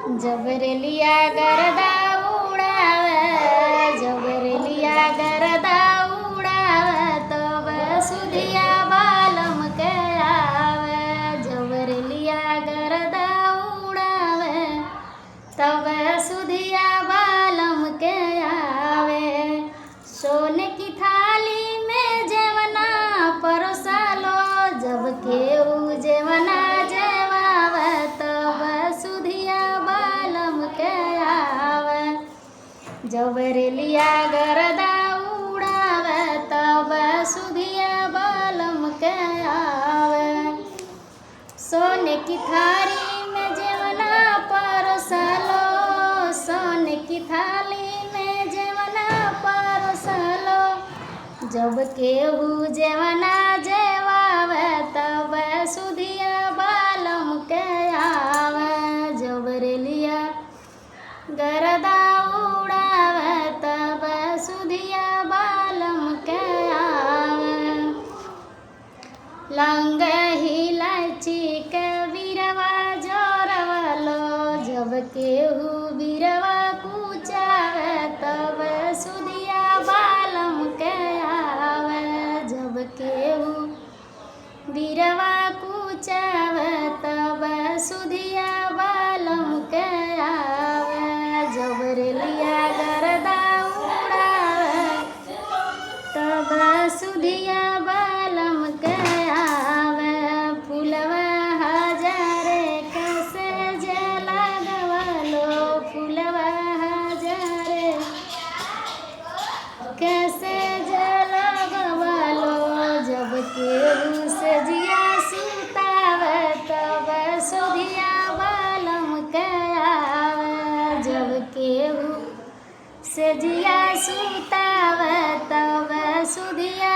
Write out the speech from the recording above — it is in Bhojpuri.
जबरेलिया गरदा उड़ावे, जबरेलिया गरदा उड़ावे, तब सुधिया बालम के आवे। जबरेलिया गरदा उड़ावे, तब सुधिया बालम के आवे। सोने की थाली में जेवना परोसा लो, जब केहू जेवना जेवावे, तब सुधिया बालम के आवे। जबरेलिया गरदा उड़ावे, तब सुधिया बालम के आवे। सोने की थाली में जेवना परोसा लो, सोने की थाली में जेवना परोसा लो, जब केहू जेवना जेवावे, तब सुधिया बालम के आवे। जबरेलिया गरदा उड़ावे, तब सुधिया बालम के आवे। लंग इलायची के बिरवा जोरवा लो, जब केहू बिरवा कुचावे, तब सुधिया बालम के आवे। जब केहू बिरवा कुचावे, तब सुधिया बालम के आवे। जबरेलिया गरदा उड़ावे, तब सुधिया बालम के आवे। फूलवा हजारे कैसे जलागवा लो, फूलवा हजारे कैसे जलागवा लो, जब केहू से जिया सुतावे, तब सुधिया बालम के आवे। जब केहू से जिया सुतावे, तब सुधिया